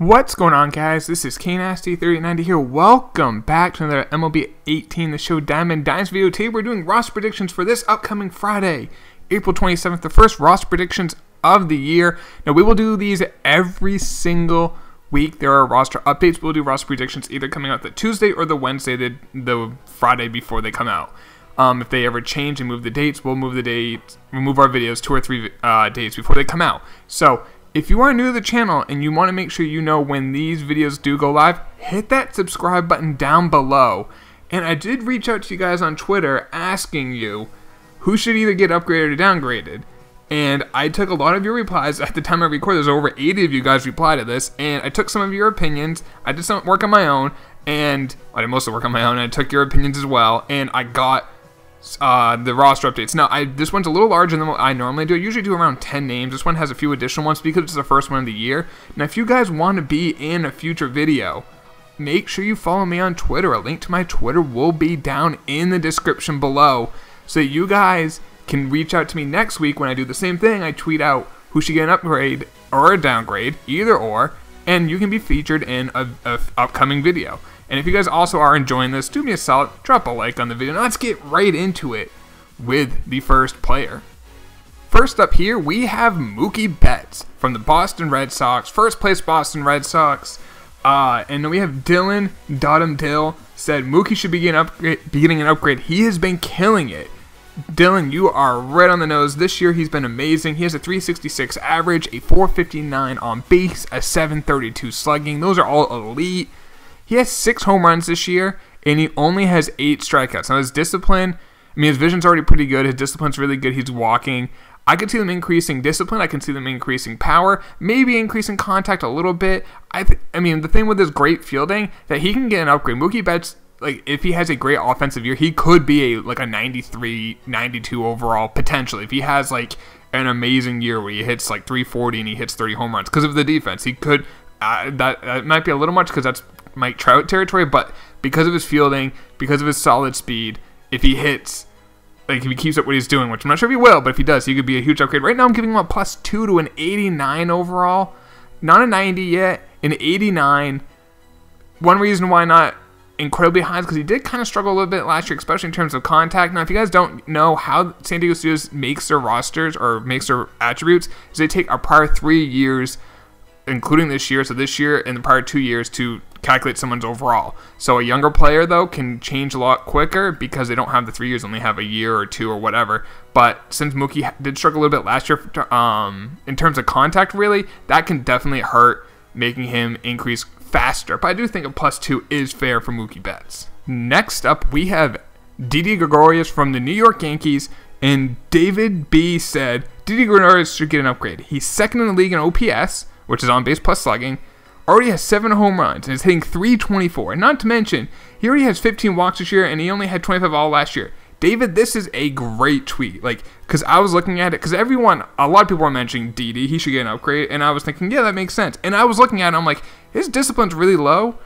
What's going on, guys? This is DYNASTY here. Welcome back to another MLB 18 The Show Diamond Dynasty video. Today we're doing roster predictions for this upcoming Friday, April 27th, the first roster predictions of the year. Now, we will do these every single week. There are roster updates. We'll do roster predictions either coming out the Tuesday or the Wednesday, the Friday before they come out. If they ever change and move the dates, we'll move the dates, we'll move our videos 2 or 3 days before they come out. So, if you are new to the channel and you want to make sure you know when these videos do go live, hit that subscribe button down below. And I did reach out to you guys on Twitter asking you who should either get upgraded or downgraded. And I took a lot of your replies. At the time I recorded, there's over 80 of you guys reply to this. And I took some of your opinions. I did some work on my own. And I did mostly work on my own. And I took your opinions as well. And I got the roster updates. Now, this one's a little larger than what I normally do. I usually do around 10 names. This one has a few additional ones because it's the first one of the year. Now, if you guys want to be in a future video, make sure you follow me on Twitter. A link to my Twitter will be down in the description below, so you guys can reach out to me next week when I do the same thing. I tweet out who should get an upgrade or a downgrade, either or, and you can be featured in a upcoming video. And if you guys also are enjoying this, do me a solid, drop a like on the video. Now let's get right into it with the first player. First up here, we have Mookie Betts from the Boston Red Sox. First place Boston Red Sox. And then we have Dylan Dill said Mookie should be getting an upgrade. He has been killing it. Dylan, you are right on the nose. This year he's been amazing. He has a 366 average, a 459 on base, a 732 slugging. Those are all elite. He has 6 home runs this year, and he only has 8 strikeouts. Now, his discipline, I mean, his vision's already pretty good. His discipline's really good. He's walking. I could see them increasing discipline. I can see them increasing power, maybe increasing contact a little bit. I mean, the thing with his great fielding, that he can get an upgrade. Mookie Betts, like, if he has a great offensive year, he could be a 93, 92 overall, potentially. If he has, like, an amazing year where he hits, like, 340 and he hits 30 home runs because of the defense, he could, that might be a little much because that's Mike Trout territory, but because of his fielding, because of his solid speed, if he hits, like if he keeps up what he's doing, which I'm not sure if he will, but if he does, he could be a huge upgrade. Right now I'm giving him a +2 to an 89 overall. Not a 90 yet, an 89. One reason why not incredibly high is because he did kind of struggle a little bit last year, especially in terms of contact. Now, if you guys don't know how San Diego Studios makes their rosters or makes their attributes, is they take our prior 3 years, including this year, so this year and the prior 2 years, to calculate someone's overall. So a younger player, though, can change a lot quicker because they don't have the 3 years, only have a year or 2 or whatever. But since Mookie did struggle a little bit last year in terms of contact, really, that can definitely hurt, making him increase faster. But I do think a +2 is fair for Mookie Betts. Next up, we have Gregorius from the New York Yankees, and David B. said Gregorius should get an upgrade. He's second in the league in OPS, which is on base plus slugging, already has 7 home runs, and is hitting .324. And not to mention, he already has 15 walks this year, and he only had 25 all last year. David, this is a great tweet. Like, because I was looking at it, because a lot of people are mentioning Didi, he should get an upgrade, and I was thinking, yeah, that makes sense. And I was looking at it, I'm like, his discipline's really low,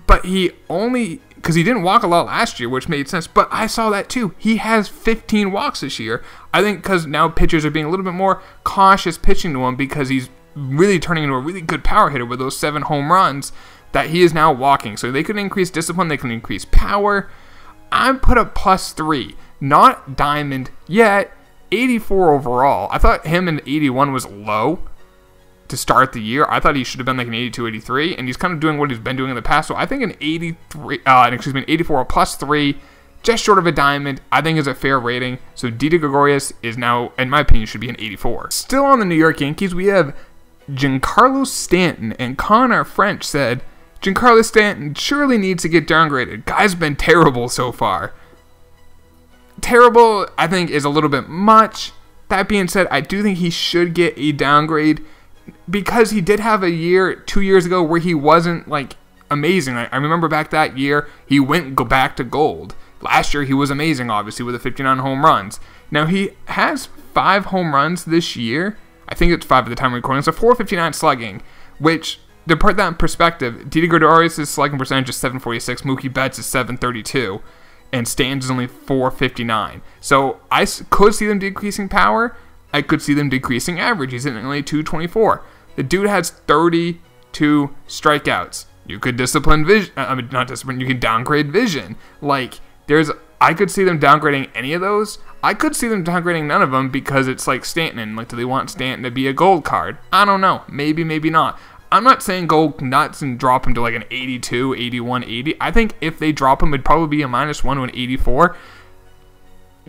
but he only, because he didn't walk a lot last year, which made sense, but I saw that too. He has 15 walks this year. I think because now pitchers are being a little bit more cautious pitching to him because he's really turning into a really good power hitter with those 7 home runs, that he is now walking. So they can increase discipline, they can increase power. I put a +3, not diamond yet, 84 overall. I thought him in 81 was low to start the year. I thought he should have been like an 82, 83, and he's kind of doing what he's been doing in the past. So I think an 84, a +3, just short of a diamond, I think is a fair rating. So Gregorius is now, in my opinion, should be an 84. Still on the New York Yankees, we have Giancarlo Stanton, and Connor French said Giancarlo Stanton surely needs to get downgraded. Guy's been terrible so far. Terrible, I think, is a little bit much. That being said, I do think he should get a downgrade because he did have a year 2 years ago where he wasn't like amazing. I remember back that year he went back to gold. Last year he was amazing, obviously, with the 59 home runs. Now he has 5 home runs this year. I think it's 5 at the time of recording. So 459 slugging, which, to put that in perspective, Gregorius' slugging percentage is 746, Mookie Betts is 732, and Stanton's is only 459. So I could see them decreasing power. I could see them decreasing average. He's hitting only 224. The dude has 30 to strikeouts. You could discipline vision. Not discipline. You can downgrade vision. Like, I could see them downgrading any of those. I could see them downgrading none of them because it's like Stanton. Like, do they want Stanton to be a gold card? I don't know. Maybe, maybe not. I'm not saying go nuts and drop him to like an 82, 81, 80. I think if they drop him, it'd probably be a -1 to an 84.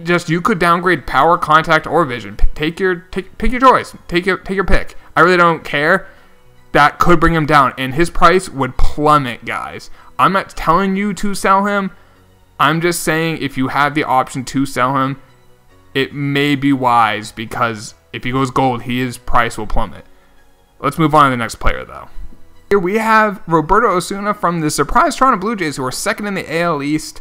Just, you could downgrade power, contact, or vision. Pick your choice. Take your pick. I really don't care. That could bring him down, and his price would plummet, guys. I'm not telling you to sell him. I'm just saying if you have the option to sell him, it may be wise, because if he goes gold, his price will plummet. Let's move on to the next player, though. Here we have Roberto Osuna from the surprise Toronto Blue Jays, who are second in the AL East,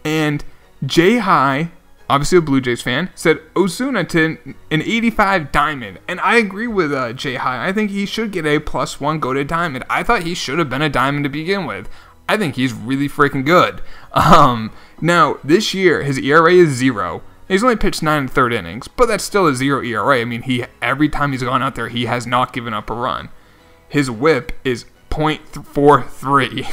and Jay High, obviously a Blue Jays fan, said Osuna to an 85 diamond. And I agree with Jay High. I think he should get a +1 go to diamond. I thought he should have been a diamond to begin with. I think he's really freaking good. Now, this year, his ERA is 0. He's only pitched 9 1/3 innings, but that's still a 0 ERA. I mean, every time he's gone out there, he has not given up a run. His whip is .43,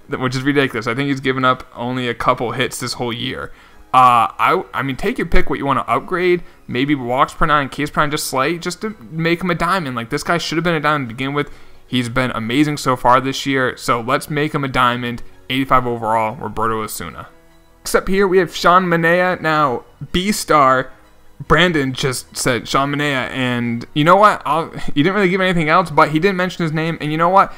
which is ridiculous. I think he's given up only a couple hits this whole year. I mean, take your pick what you want to upgrade. Maybe walks per 9, Ks per 9, just slight, just to make him a diamond. Like, this guy should have been a diamond to begin with. He's been amazing so far this year, so let's make him a diamond. 85 overall, Roberto Osuna. Next up here, we have Sean Minaya. Now, B-Star, Brandon just said Sean Minaya, and you know what? He didn't really give anything else, but he didn't mention his name, and you know what?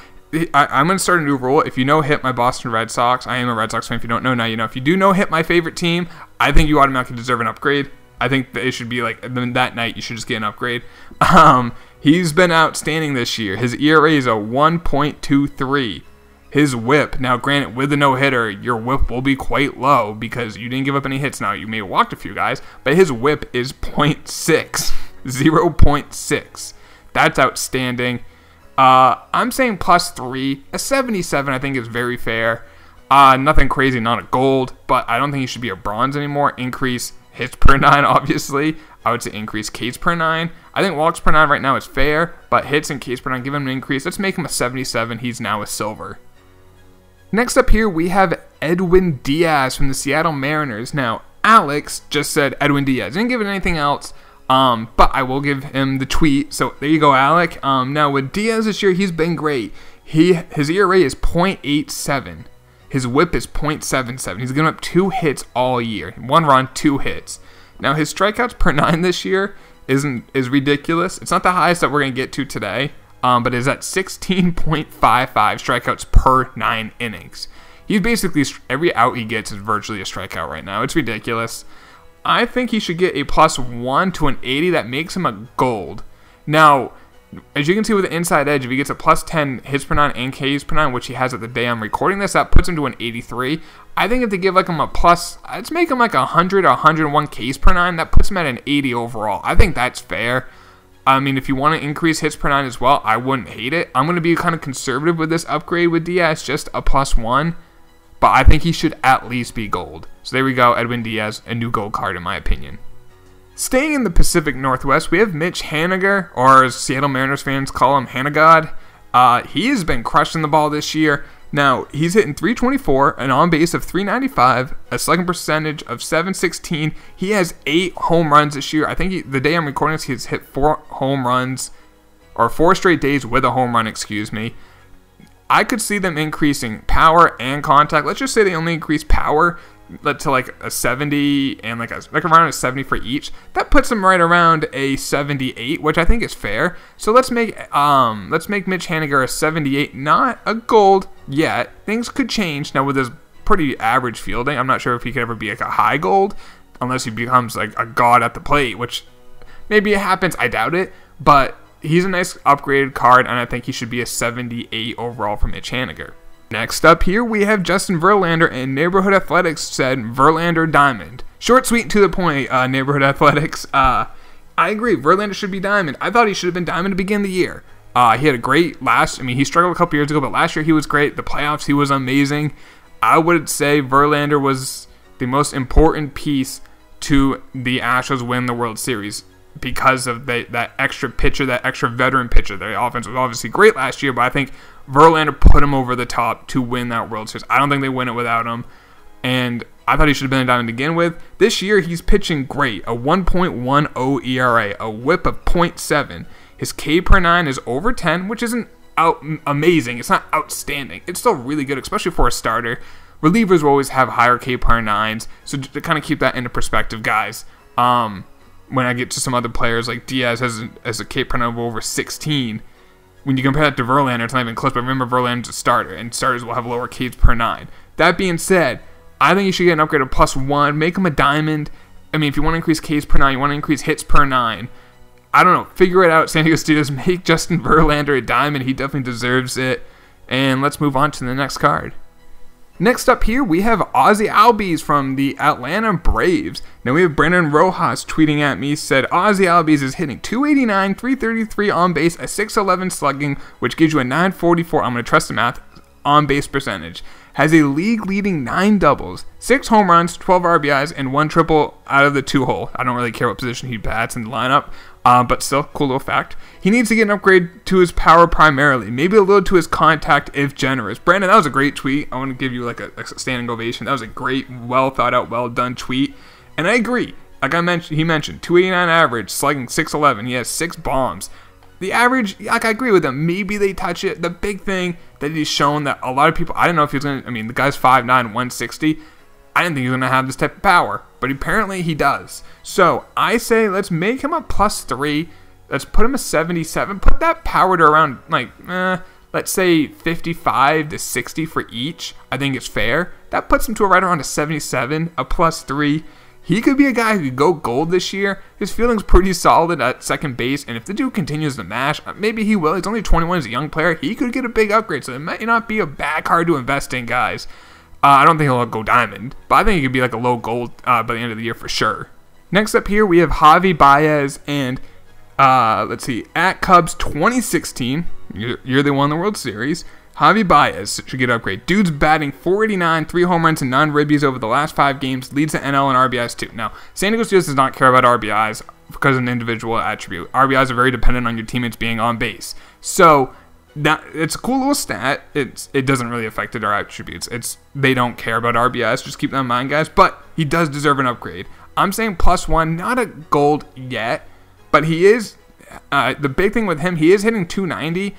I'm going to start a new rule. If you know hit my Boston Red Sox, I am a Red Sox fan. If you don't know, now you know. If you do know hit my favorite team, I think you automatically deserve an upgrade. I think that it should be like that night you should just get an upgrade. He's been outstanding this year. His ERA is a 1.23. His whip, now granted with a no-hitter, your whip will be quite low because you didn't give up any hits. Now, you may have walked a few guys, but his whip is 0.6. 0.6. That's outstanding. I'm saying +3. A 77 I think is very fair. Nothing crazy, not a gold, but I don't think he should be a bronze anymore. Increase hits per 9, obviously. I would say increase Ks per 9. I think walks per 9 right now is fair, but hits and Ks per 9, give him an increase. Let's make him a 77. He's now a silver. Next up here, we have Edwin Diaz from the Seattle Mariners. Now, Alex just said Edwin Diaz. Didn't give it anything else. But I will give him the tweet. So there you go, Alec. Now with Diaz this year, he's been great. His ERA is 0.87. His whip is 0.77. He's given up 2 hits all year. 1 run, 2 hits. Now his strikeouts per 9 this year is ridiculous. It's not the highest that we're gonna get to today, but is at 16.55 strikeouts per 9 innings. He's basically, every out he gets is virtually a strikeout right now. It's ridiculous. I think he should get a +1 to an 80. That makes him a gold. Now, as you can see with the inside edge, if he gets a +10 hits per 9 and Ks per 9, which he has at the day I'm recording this, that puts him to an 83. I think if they give like him a let's make him like 100 or 101 Ks per 9, that puts him at an 80 overall. I think that's fair. I mean, if you want to increase hits per 9 as well, I wouldn't hate it. I'm going to be kind of conservative with this upgrade with Diaz, just a +1. But I think he should at least be gold. So there we go, Edwin Diaz, a new gold card in my opinion. Staying in the Pacific Northwest, we have Mitch Haniger, or as Seattle Mariners fans call him, Hanagod. He has been crushing the ball this year. Now, he's hitting .324, an on-base of .395, a slugging percentage of .716. He has 8 home runs this year. I think the day I'm recording this, he's hit 4 home runs, or 4 straight days with a home run, excuse me. I could see them increasing power and contact. Let's just say they only increase power to like a 70 and like around a 70 for each. That puts them right around a 78, which I think is fair. So let's make Mitch Haniger a 78, not a gold yet. Things could change now with his pretty average fielding. I'm not sure if he could ever be like a high gold unless he becomes like a god at the plate, which maybe it happens. I doubt it, but he's a nice upgraded card, and I think he should be a 78 overall from Mitch Haniger. Next up here, we have Justin Verlander, and Neighborhood Athletics said Verlander Diamond. Short, sweet, and to the point, Neighborhood Athletics. I agree, Verlander should be Diamond. I thought he should have been Diamond to begin the year. He had a great he struggled a couple years ago, but last year he was great. The playoffs, he was amazing. I would say Verlander was the most important piece to the Astros win the World Series. because of that extra pitcher, that extra veteran pitcher. Their offense was obviously great last year, but I think Verlander put him over the top to win that World Series. I don't think they win it without him, and I thought he should have been a diamond to begin with. This year, he's pitching great. A 1.10 ERA, a whip of .7. His K per 9 is over 10, which isn't amazing. It's not outstanding. It's still really good, especially for a starter. Relievers will always have higher K per 9s, so to kind of keep that into perspective, guys. When I get to some other players, like Diaz has a K per 9 of over 16. When you compare that to Verlander, it's not even close, but remember, Verlander's a starter, and starters will have lower Ks per 9. That being said, I think you should get an upgrade of +1, make him a diamond. I mean, if you want to increase Ks per 9, you want to increase hits per 9. I don't know, figure it out, San Diego Studios, make Justin Verlander a diamond. He definitely deserves it. And let's move on to the next card. Next up here, we have Ozzy Albies from the Atlanta Braves. Now we have Brandon Rojas tweeting at me, said Ozzy Albies is hitting .289, .333 on base, a .611 slugging, which gives you a .944, I'm going to trust the math, on base percentage. Has a league-leading 9 doubles, 6 home runs, 12 RBIs, and 1 triple out of the 2-hole. I don't really care what position he bats in the lineup, but still, cool little fact. He needs to get an upgrade to his power primarily, maybe a little to his contact if generous. Brandon, that was a great tweet. I want to give you like a standing ovation. That was a great, well-thought-out, well-done tweet. And I agree. Like he mentioned, .289 average, slugging .611. He has 6 bombs. The average, like I agree with him, maybe they touch it. The big thing that he's shown that a lot of people, I didn't know if he was going to, I mean, the guy's 5'9", 160. I didn't think he was going to have this type of power, but apparently he does. So I say let's make him a +3. Let's put him a 77. Put that power to around, like, let's say 55 to 60 for each. I think it's fair. That puts him to right around a 77, a +3. He could be a guy who could go gold this year. His fielding's pretty solid at second base, and if the dude continues to mash, maybe he will. He's only 21, he's a young player. He could get a big upgrade, so it might not be a bad card to invest in, guys. I don't think he'll go diamond, but I think he could be like a low gold by the end of the year for sure. Next up here, we have Javi Baez, and let's see, at Cubs 2016, you're the one in the World Series. Javi Baez should get an upgrade. Dude's batting .489, 3 home runs and 9 ribbies over the last 5 games, leads the NL in RBIs too. Now, San Diego Studios does not care about RBIs because of an individual attribute. RBIs are very dependent on your teammates being on base. So, it's a cool little stat. It doesn't really affect their attributes. They don't care about RBIs. Just keep that in mind, guys. But he does deserve an upgrade. I'm saying +1, not a gold yet, but he is. The big thing with him, he is hitting .290.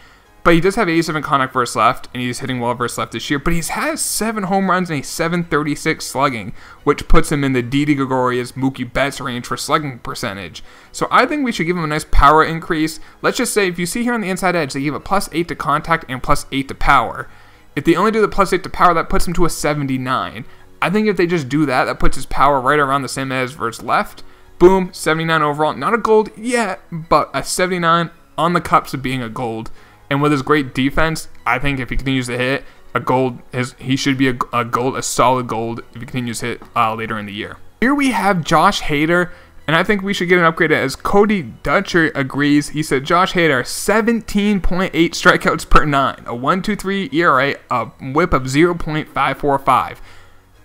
But he does have 87 contact versus left, and he's hitting well versus left this year. But he has 7 home runs and a .736 slugging, which puts him in the Didi Gregorius, Mookie Betts range for slugging percentage. So I think we should give him a nice power increase. Let's just say, if you see here on the inside edge, they give a +8 to contact and +8 to power. If they only do the +8 to power, that puts him to a 79. I think if they just do that, that puts his power right around the same as versus left. Boom, 79 overall. Not a gold yet, but a 79 on the cups of being a gold. And with his great defense, I think if he continues to hit a gold, he should be a solid gold if he continues to hit later in the year. Here we have Josh Hader, and I think we should get an upgrade as Cody Dutcher agrees. He said Josh Hader, 17.8 strikeouts per 9, a 1.23 ERA, a whip of 0.545.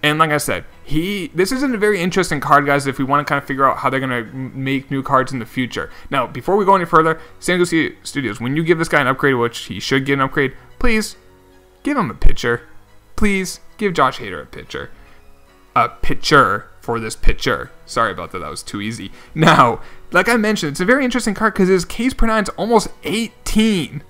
And like I said, this isn't a very interesting card, guys, if we want to kind of figure out how they're going to make new cards in the future. Now, before we go any further, San Diego Studios, when you give this guy an upgrade, which he should get an upgrade, please give him a pitcher. Please give Josh Hader a pitcher. A pitcher for this pitcher. Sorry about that. That was too easy. Now, like I mentioned, it's a very interesting card because his Ks per 9 is almost 18.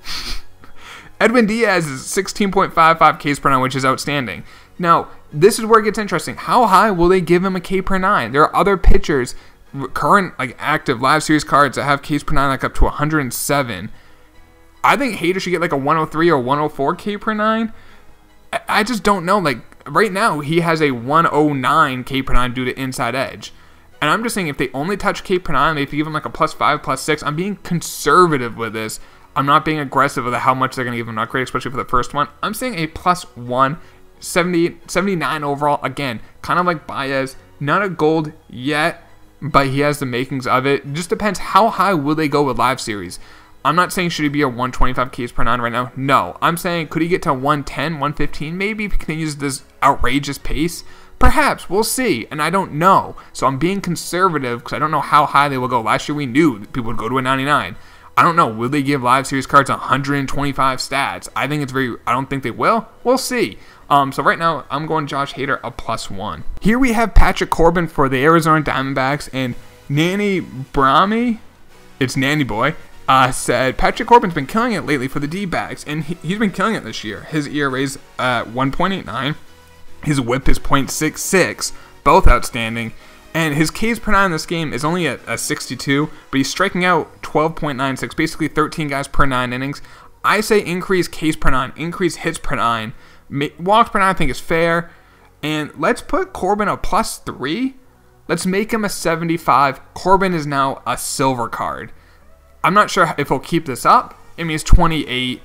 Edwin Diaz is 16.55 Ks per 9, which is outstanding. Now, this is where it gets interesting. How high will they give him a K per 9? There are other pitchers, current like active live series cards that have Ks per 9 like up to 107. I think Hader should get like a 103 or 104 K per 9. I just don't know. Like right now, he has a 109 K per 9 due to inside edge. And I'm just saying if they only touch K per 9, maybe give him like a +5, +6. I'm being conservative with this. I'm not being aggressive with how much they're going to give him an upgrade, especially for the first one. I'm saying a +1. 79 overall, again, kind of like Baez, not a gold yet, but he has the makings of it. It just depends how high will they go with live series. I'm not saying should he be a 125 Ks per 9 right now. No, I'm saying could he get to 110, 115 maybe if he continues this outrageous pace. Perhaps. We'll see. And I don't know. So I'm being conservative because I don't know how high they will go. Last year we knew that people would go to a 99. I don't know. Will they give live series cards 125 stats? I don't think they will. We'll see. So right now, I'm going Josh Hader a +1. Here we have Patrick Corbin for the Arizona Diamondbacks, and Nanny Brahmi, it's Nanny Boy, said Patrick Corbin's been killing it lately for the D-backs, and he's been killing it this year. His ERA's 1.89, his WHIP is .66, both outstanding, and his Ks per 9 in this game is only at 62, but he's striking out 12.96, basically 13 guys per 9 innings. I say increase Ks per 9, increase hits per 9. Walks per 9 I think is fair, and let's put Corbin a +3. Let's make him a 75. Corbin is now a silver card. I'm not sure if he'll keep this up. I mean, he's 28.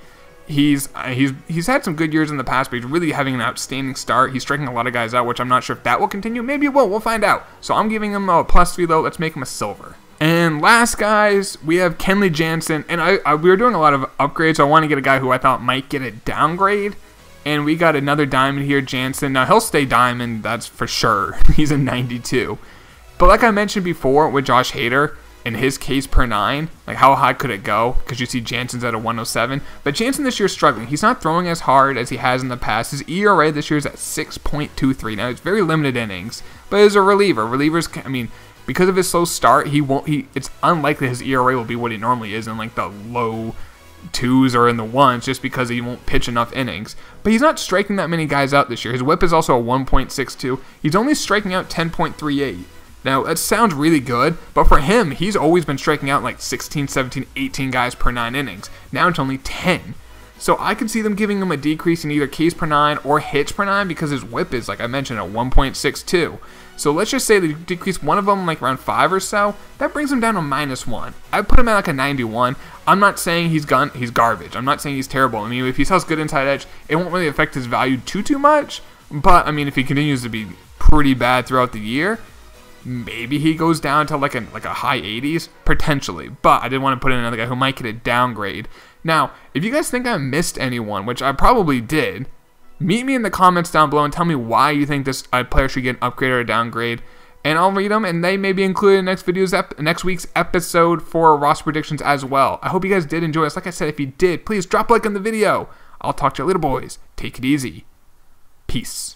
He's had some good years in the past, but he's really having an outstanding start. He's striking a lot of guys out, which I'm not sure if that will continue. Maybe it will. We'll find out. So I'm giving him a +3 though. Let's make him a silver. And last, guys, we have Kenley Jansen, and we were doing a lot of upgrades. So I want to get a guy who I thought might get a downgrade. And we got another diamond here, Jansen. Now, he'll stay diamond, that's for sure. He's a 92. But like I mentioned before with Josh Hader, in his Ks per 9, like how high could it go? Because you see Jansen's at a 107. But Jansen this year is struggling. He's not throwing as hard as he has in the past. His ERA this year is at 6.23. Now, it's very limited innings. But as a reliever, relievers, I mean, because of his slow start, it's unlikely his ERA will be what he normally is in like the low 2s or in the 1s, just because he won't pitch enough innings. But he's not striking that many guys out this year. His WHIP is also a 1.62. He's only striking out 10.38. Now, that sounds really good, but for him, he's always been striking out like 16, 17, 18 guys per 9 innings. Now it's only 10. So I could see them giving him a decrease in either Ks per 9 or hits per 9 because his WHIP is, like I mentioned, at 1.62. So let's just say they decrease one of them like around 5 or so. That brings him down to -1. I put him at like a 91. I'm not saying he's garbage. I'm not saying he's terrible. I mean, if he sells good inside edge, it won't really affect his value too much. But I mean, if he continues to be pretty bad throughout the year, maybe he goes down to like a high 80s potentially. But I didn't want to put in another guy who might get a downgrade. Now, if you guys think I missed anyone, which I probably did, meet me in the comments down below and tell me why you think this player should get an upgrade or a downgrade, and I'll read them, and they may be included in next week's episode for roster predictions as well. I hope you guys did enjoy this. Like I said, if you did, please drop a like on the video. I'll talk to you later, boys. Take it easy. Peace.